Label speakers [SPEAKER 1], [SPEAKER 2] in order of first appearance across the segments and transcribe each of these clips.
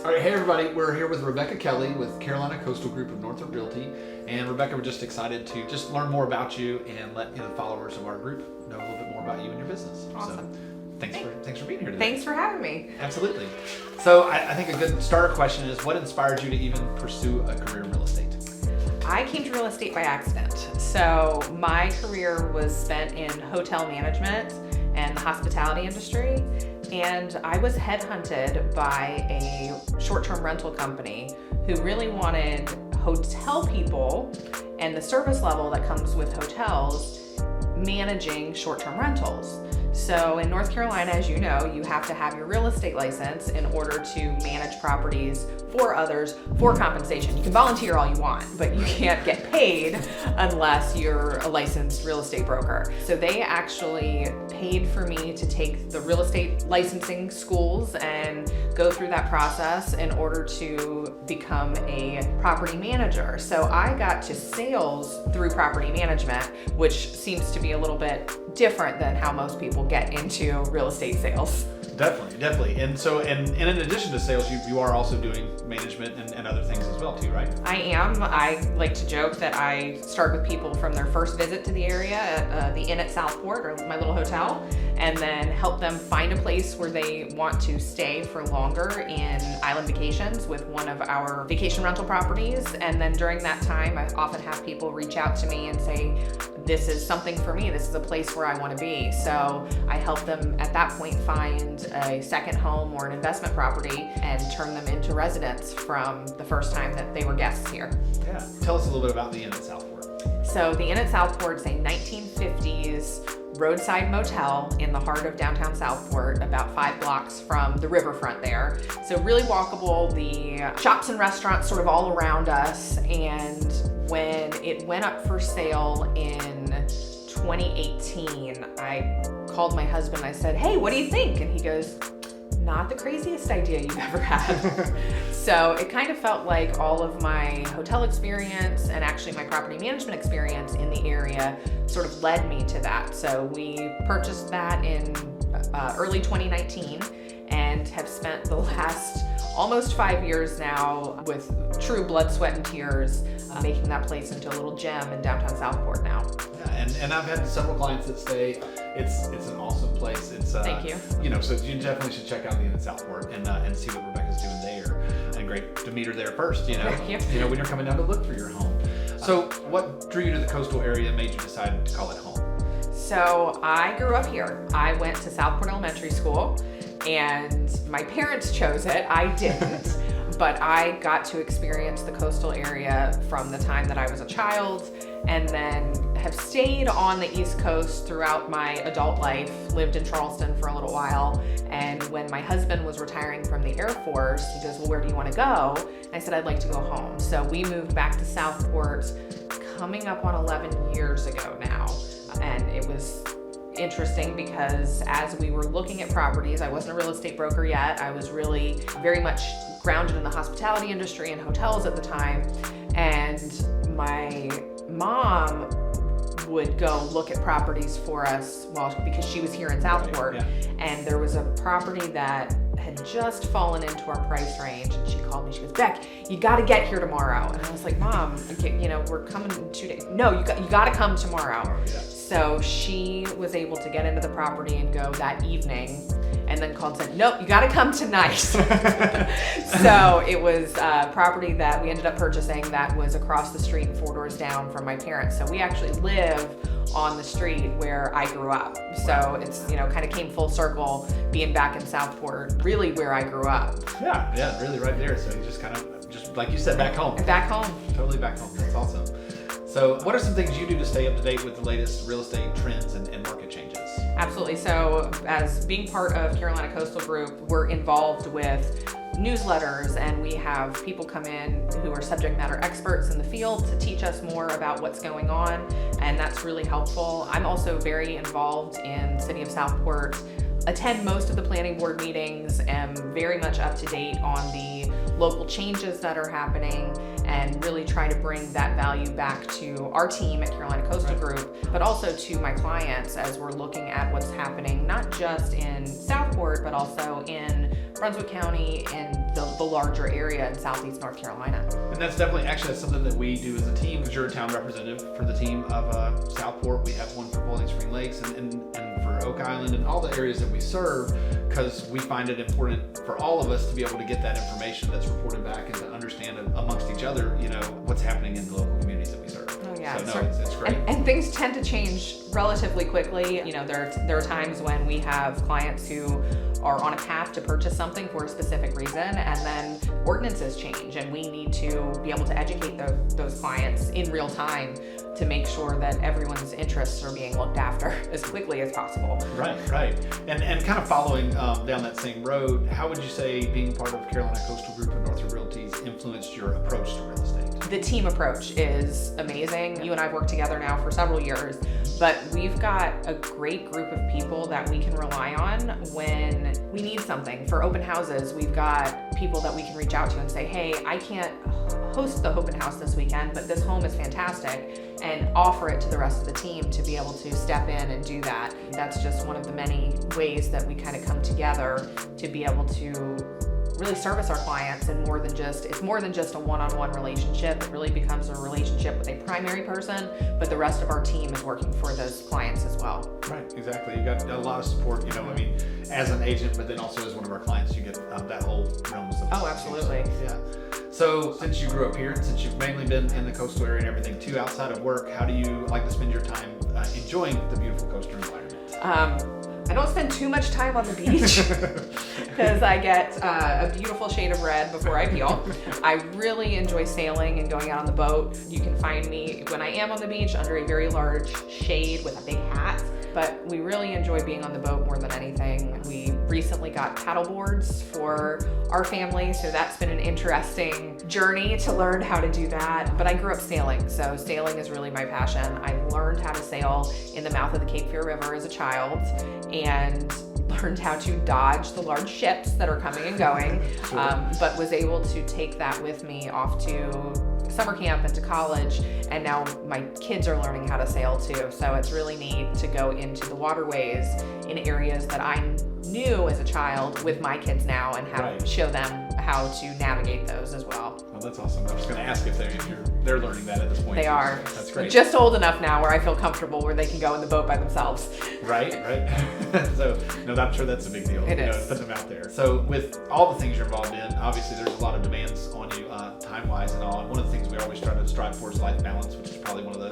[SPEAKER 1] All right, hey everybody, we're here with Rebecca Kelley with Carolina Coastal Group of Northrop Realty. And Rebecca, we're just excited to just learn more about you and let the followers of our group know a little bit more about you and your business.
[SPEAKER 2] Awesome.
[SPEAKER 1] So thanks for being here today.
[SPEAKER 2] Thanks for having me.
[SPEAKER 1] Absolutely. So I think a good starter question is, what inspired you to even pursue a career in real estate?
[SPEAKER 2] I came to real estate by accident. So my career was spent in hotel management and the hospitality industry. And I was headhunted by a short-term rental company who really wanted hotel people and the service level that comes with hotels managing short-term rentals. So in North Carolina, as you know, you have to have your real estate license in order to manage properties for others for compensation. You can volunteer all you want, but you can't get paid unless you're a licensed real estate broker. So they actually paid for me to take the real estate licensing schools and go through that process in order to become a property manager. So I got to sales through property management, which seems to be a little bit different than how most people get into real estate sales.
[SPEAKER 1] Definitely. And so, and in addition to sales, you are also doing management and other things as well too, right?
[SPEAKER 2] I am. I like to joke that I start with people from their first visit to the area at the Inn at Southport, or my little hotel, and then help them find a place where they want to stay for longer in Island Vacations with one of our vacation rental properties. And then during that time, I often have people reach out to me and say, this is something for me. This is a place where I want to be. So I help them at that point find a second home or an investment property and turn them into residents from the first time that they were guests here.
[SPEAKER 1] Yeah. Tell us a little bit about the Inn at Southport.
[SPEAKER 2] So the Inn at Southport is a 1950s roadside motel in the heart of downtown Southport, about 5 blocks from the riverfront there. So really walkable, the shops and restaurants sort of all around us. And when it went up for sale in 2018, I called my husband and I said, hey, what do you think? And he goes, not the craziest idea you've ever had. So it kind of felt like all of my hotel experience and actually my property management experience in the area sort of led me to that. So we purchased that in early 2019 and have spent the last almost 5 years now with true blood, sweat, and tears making that place into a little gem in downtown Southport now.
[SPEAKER 1] Yeah, and I've had several clients that say it's an awesome place. It's
[SPEAKER 2] Thank you.
[SPEAKER 1] So you definitely should check out the Inn at Southport and see what Rebecca's doing there. And great to meet her there first.
[SPEAKER 2] Yep.
[SPEAKER 1] When you're coming down to look for your home. So what drew you to the coastal area and made you decide to call it home?
[SPEAKER 2] So I grew up here. I went to Southport Elementary School, and my parents chose it. I didn't. But I got to experience the coastal area from the time that I was a child, and then have stayed on the East Coast throughout my adult life, lived in Charleston for a little while. And when my husband was retiring from the Air Force, he goes, well, where do you want to go? And I said, I'd like to go home. So we moved back to Southport coming up on 11 years ago now. And it was interesting because as we were looking at properties, I wasn't a real estate broker yet. I was really very much grounded in the hospitality industry and hotels at the time. And my mom would go look at properties for us because she was here in Southport.
[SPEAKER 1] Right, yeah.
[SPEAKER 2] And there was a property that had just fallen into our price range, and she called me. She goes, Beck, you got to get here tomorrow. And I was like, Mom, we're coming in 2 days. No, you got to come tomorrow.
[SPEAKER 1] Yeah.
[SPEAKER 2] So she was able to get into the property and go that evening, and then called and said, nope, you got to come tonight. So it was a property that we ended up purchasing that was across the street, 4 doors down from my parents. So we actually live on the street where I grew up. So it's, kind of came full circle being back in Southport, really where I grew up.
[SPEAKER 1] Yeah, really right there. So you just like you said, back home.
[SPEAKER 2] Back home.
[SPEAKER 1] Totally back home. That's awesome. So what are some things you do to stay up to date with the latest real estate trends and market changes?
[SPEAKER 2] Absolutely. So as being part of Carolina Coastal Group, we're involved with newsletters, and we have people come in who are subject matter experts in the field to teach us more about what's going on, and that's really helpful. I'm also very involved in City of Southport, attend most of the planning board meetings, am very much up to date on the local changes that are happening, and really try to bring that value back to our team at Carolina Coastal Group, but also to my clients as we're looking at what's happening, not just in Southport, but also in Brunswick County, in the larger area in Southeast North Carolina.
[SPEAKER 1] And that's definitely, actually, that's something that we do as a team, because you're a town representative for the team of Southport. We have one for Bowling Spring Lakes and for Oak Island and all the areas that we serve, because we find it important for all of us to be able to get that information that's reported back and to understand amongst each other, what's happening in the local communities that we serve.
[SPEAKER 2] Oh yeah,
[SPEAKER 1] so no, it's great.
[SPEAKER 2] And things tend to change relatively quickly. There are times when we have clients who are on a path to purchase something for a specific reason, and then ordinances change, and we need to be able to educate those clients in real time to make sure that everyone's interests are being looked after as quickly as possible.
[SPEAKER 1] Right. And kind of following down that same road, how would you say being part of Carolina Coastal Group of Northrop Realty's influenced your approach to real estate?
[SPEAKER 2] The team approach is amazing. You and I have worked together now for several years, but we've got a great group of people that we can rely on when we need something. For open houses, we've got people that we can reach out to and say, hey, I can't host the open house this weekend, but this home is fantastic, and offer it to the rest of the team to be able to step in and do that. That's just one of the many ways that we kind of come together to be able to really service our clients, and it's more than just a one-on-one relationship. It really becomes a relationship with a primary person, but the rest of our team is working for those clients as well.
[SPEAKER 1] Right, exactly. You got a lot of support, as an agent, but then also as one of our clients, you get that whole realm of support.
[SPEAKER 2] Oh, absolutely.
[SPEAKER 1] Yeah. So since you grew up here, and since you've mainly been in the coastal area and everything too, outside of work, how do you like to spend your time enjoying the beautiful coastal environment?
[SPEAKER 2] I don't spend too much time on the beach because I get a beautiful shade of red before I peel. I really enjoy sailing and going out on the boat. You can find me when I am on the beach under a very large shade with a big hat. But we really enjoy being on the boat more than anything. We recently got paddle boards for our family, so that's been an interesting journey to learn how to do that. But I grew up sailing, so sailing is really my passion. I learned how to sail in the mouth of the Cape Fear River as a child, and learned how to dodge the large ships that are coming and going, but was able to take that with me off to summer camp and to college, and now my kids are learning how to sail too. So it's really neat to go into the waterways in areas that I knew as a child with my kids now, and show them how to navigate those as well.
[SPEAKER 1] Oh, that's awesome. I was going to ask if they're learning that at this point.
[SPEAKER 2] They are.
[SPEAKER 1] That's great.
[SPEAKER 2] Just old enough now where I feel comfortable where they can go in the boat by themselves.
[SPEAKER 1] Right. So, no, I'm sure that's a big deal.
[SPEAKER 2] It is.
[SPEAKER 1] To put them out there. So, with all the things you're involved in, obviously there's a lot of demands on you, time-wise and all. And one of the things we always try to strive for is life balance, which is probably one of the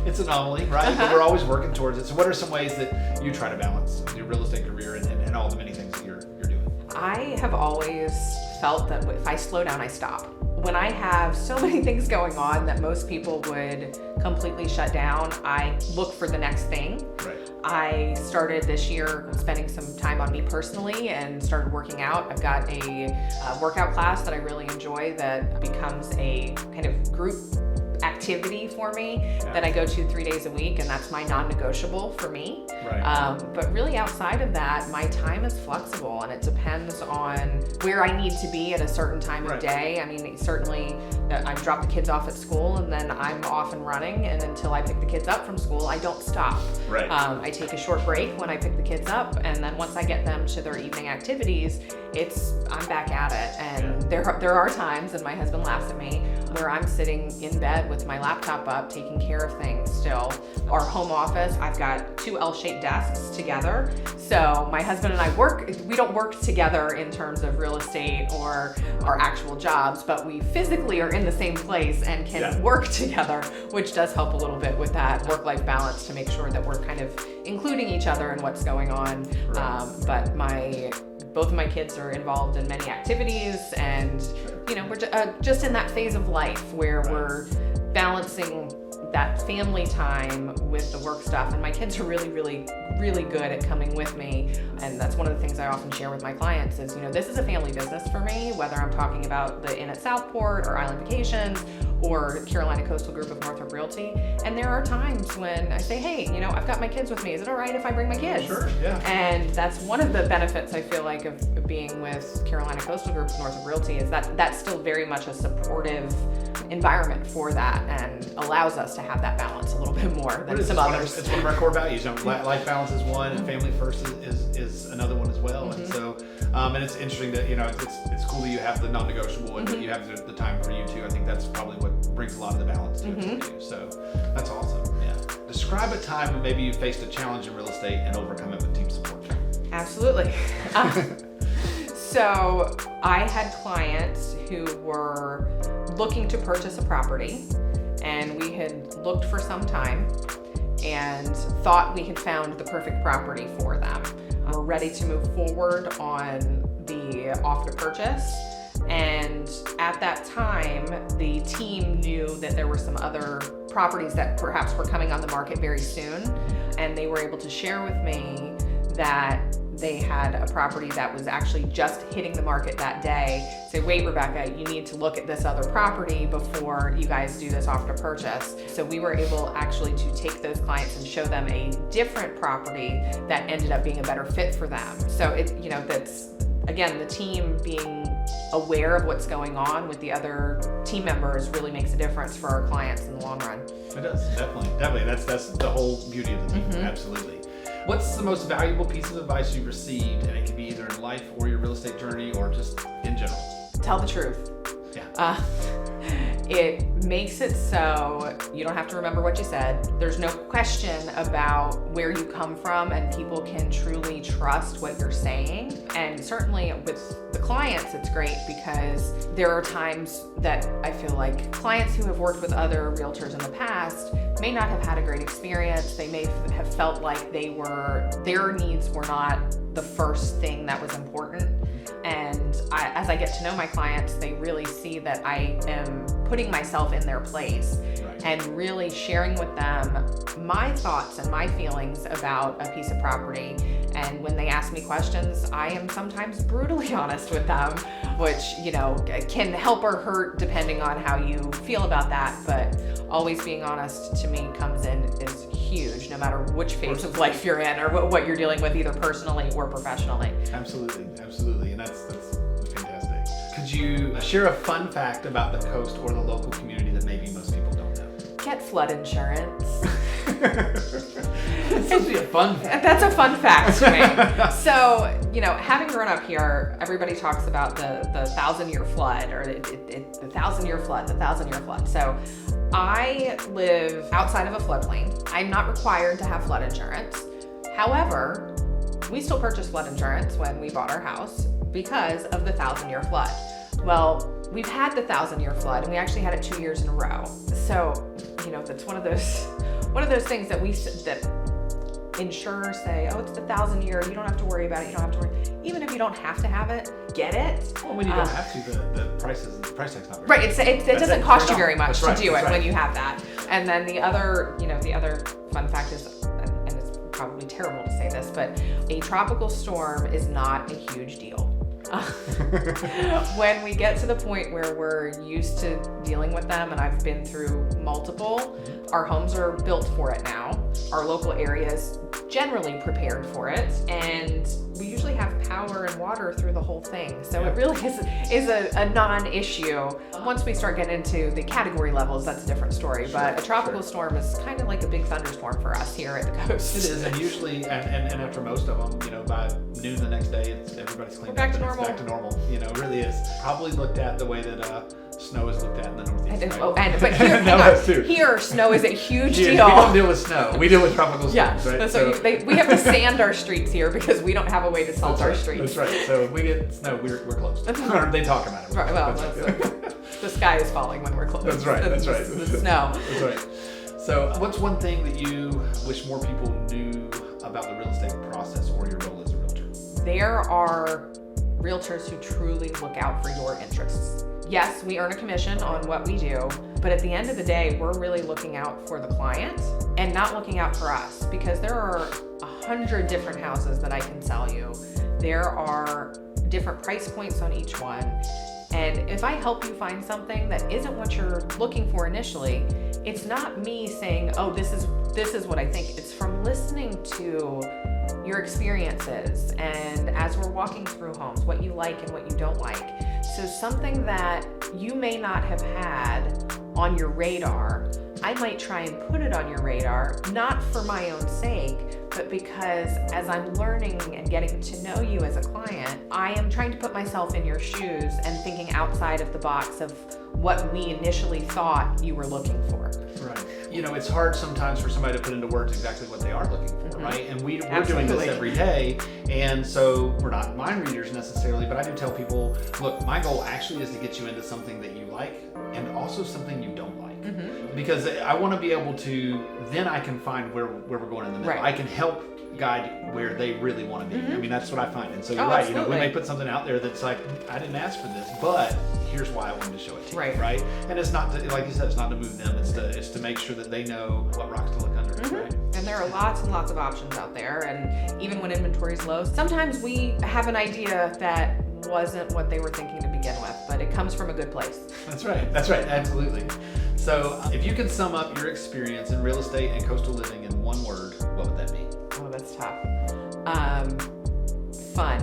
[SPEAKER 1] it's an anomaly, right? But we're always working towards it. So, what are some ways that you try to balance your real estate career and all the many things that you're doing?
[SPEAKER 2] I have always felt that if I slow down, I stop. When I have so many things going on that most people would completely shut down, I look for the next thing.
[SPEAKER 1] Right.
[SPEAKER 2] I started this year spending some time on me personally and started working out. I've got a workout class that I really enjoy that becomes a kind of group activity for me that I go to 3 days a week, and that's my non-negotiable for me.
[SPEAKER 1] Right.
[SPEAKER 2] But really outside of that, my time is flexible, and it depends on where I need to be at a certain time of day. I mean, certainly I drop the kids off at school and then I'm off and running, and until I pick the kids up from school, I don't stop.
[SPEAKER 1] Right.
[SPEAKER 2] I take a short break when I pick the kids up, and then once I get them to their evening activities, I'm back at it. And there are times, and my husband laughs at me, where I'm sitting in bed with my laptop up, taking care of things still. Our home office, I've got 2 L-shaped desks together. So my husband and I we don't work together in terms of real estate or our actual jobs, but we physically are in the same place and can work together, which does help a little bit with that work-life balance to make sure that we're kind of including each other in what's going on. But both of my kids are involved in many activities, and we're just in that phase of life where we're balancing that family time with the work stuff, and my kids are really, really, really good at coming with me. And that's one of the things I often share with my clients is, this is a family business for me, whether I'm talking about the Inn at Southport or Island Vacations or Carolina Coastal Group of Northrop Realty. And there are times when I say, hey, I've got my kids with me. Is it all right if I bring my kids?
[SPEAKER 1] Sure, yeah.
[SPEAKER 2] And that's one of the benefits I feel like of being with Carolina Coastal Group of Northrop Realty is that that's still very much a supportive environment for that and allows us to have that balance a little bit more than some others.
[SPEAKER 1] It's one of our core values. Life balance is one, and family first is another one as well. And so, and it's interesting that it's cool that you have the non-negotiable and that you have the time for you too. I think that's probably what brings a lot of the balance to it for you. So that's awesome. Yeah. Describe a time when maybe you faced a challenge in real estate and overcome it with team support.
[SPEAKER 2] Absolutely. So I had clients who were looking to purchase a property, and we had looked for some time and thought we had found the perfect property for them. We're ready to move forward on the offer to purchase. And at that time, the team knew that there were some other properties that perhaps were coming on the market very soon. And they were able to share with me that they had a property that was actually just hitting the market that day. Say, wait, Rebecca, you need to look at this other property before you guys do this offer to purchase. So we were able actually to take those clients and show them a different property that ended up being a better fit for them. So that's, again, the team being aware of what's going on with the other team members really makes a difference for our clients in the long run.
[SPEAKER 1] It does, definitely. That's the whole beauty of the team, absolutely. What's the most valuable piece of advice you've received, and it can be either in life or your real estate journey or just in general?
[SPEAKER 2] Tell the truth.
[SPEAKER 1] Yeah.
[SPEAKER 2] It makes it so you don't have to remember what you said. There's no question about where you come from, and people can truly trust what you're saying. And certainly with the clients, it's great because there are times that I feel like clients who have worked with other realtors in the past may not have had a great experience. They may have felt like their needs were not the first thing that was important. And as I get to know my clients, they really see that I am putting myself in their place and really sharing with them my thoughts and my feelings about a piece of property. And when they ask me questions, I am sometimes brutally honest with them, which, can help or hurt depending on how you feel about that. But always being honest to me comes in is huge, no matter which phase of life you're in or what you're dealing with, either personally or professionally.
[SPEAKER 1] Absolutely. And that's fantastic. Could you share a fun fact about the coast or the local community that maybe most people don't know?
[SPEAKER 2] Get flood insurance.
[SPEAKER 1] It's supposed to be a fun fact.
[SPEAKER 2] That's a fun fact to me. So, having grown up here, everybody talks about the 1,000-year flood or the 1,000-year flood. So I live outside of a floodplain. I'm not required to have flood insurance. However, we still purchased flood insurance when we bought our house because of the 1,000-year flood. Well, we've had the 1,000-year flood, and we actually had it 2 years in a row. So, that's one of those things that insurers say, oh, it's the 1,000-year, you don't have to worry about it, Even if you don't have to have it, get it.
[SPEAKER 1] Well, when you don't have to, the price tag's not very
[SPEAKER 2] right. It doesn't cost you very much to do it when you have that. And then the other fun fact is, and it's probably terrible to say this, but a tropical storm is not a huge deal. When we get to the point where we're used to dealing with them, and I've been through multiple, our homes are built for it now. Our local areas generally prepared for it, and we usually have power and water through the whole thing. So it really is a non-issue. Once we start getting into the category levels, that's a different story. But a tropical storm is kind of like a big thunderstorm for us here at the coast.
[SPEAKER 1] It is, and usually, and after most of them, by noon the next day, everybody's cleaned up.
[SPEAKER 2] Back to normal.
[SPEAKER 1] It's back to normal. It really is. Probably looked at the way that snow is looked at in the Northeast.
[SPEAKER 2] But here, here, snow is a huge deal.
[SPEAKER 1] We don't deal with snow. We deal with tropical storms, right?
[SPEAKER 2] So we have to sand our streets here because we don't have a way to salt our streets.
[SPEAKER 1] That's right. So if we get snow, we're closed. Or they talk about it.
[SPEAKER 2] Right, well, the sky is falling when we're closed.
[SPEAKER 1] That's right.
[SPEAKER 2] The snow.
[SPEAKER 1] That's right. So what's one thing that you wish more people knew about the real estate process or your role as a realtor?
[SPEAKER 2] There are realtors who truly look out for your interests. Yes, we earn a commission on what we do, but at the end of the day, we're really looking out for the client and not looking out for us, because there are 100 different houses that I can sell you. There are different price points on each one, and And if I help you find something that isn't what you're looking for initially, it's not me saying, oh, this is what I think. It's from listening to your experiences, and as we're walking through homes, what you like and what you don't like. So something that you may not have had on your radar, I might try and put it on your radar, not for my own sake, but because as I'm learning and getting to know you as a client, I am trying to put myself in your shoes and thinking outside of the box of what we initially thought you were looking for.
[SPEAKER 1] Right. You know, it's hard sometimes for somebody to put into words exactly what they are looking for, right? And we're doing this every day, and so we're not mind readers necessarily, but I do tell people, look, my goal actually is to get you into something that you like and also something you don't like. Because I want to be able to, then I can find where we're going in the middle.
[SPEAKER 2] Right.
[SPEAKER 1] I can help guide where they really want to be. I mean, that's what I find. And so you're
[SPEAKER 2] Oh,
[SPEAKER 1] right,
[SPEAKER 2] absolutely.
[SPEAKER 1] we may put something out there that's like, I didn't ask for this, but here's why I wanted to show it to you,
[SPEAKER 2] Right.
[SPEAKER 1] And it's not to, like you said, it's not to move them, it's to make sure that they know what rocks to look under, right?
[SPEAKER 2] And there are lots and lots of options out there, and even when inventory is low, sometimes we have an idea that wasn't what they were thinking to begin with, but it comes from a good place.
[SPEAKER 1] That's right, absolutely. So if you could sum up your experience in real estate and coastal living in one word, what would that be?
[SPEAKER 2] Oh, that's tough. Fun.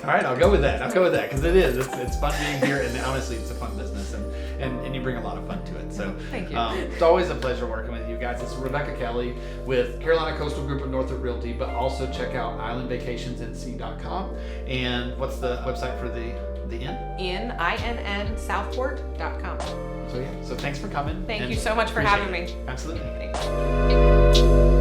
[SPEAKER 1] All right, I'll go with that because it is. It's fun being here, and honestly, it's a fun business, and you bring a lot of fun to it. So
[SPEAKER 2] Thank you.
[SPEAKER 1] It's always a pleasure working with you guys. It's Rebecca Kelley with Carolina Coastal Group of Northrop Realty, but also check out islandvacationsnc.com. And what's the website for the inn?
[SPEAKER 2] INN Southport.com.
[SPEAKER 1] So thanks for coming.
[SPEAKER 2] Thank
[SPEAKER 1] and
[SPEAKER 2] you so much for
[SPEAKER 1] appreciate
[SPEAKER 2] having
[SPEAKER 1] it.
[SPEAKER 2] me.
[SPEAKER 1] Absolutely.
[SPEAKER 2] Thanks.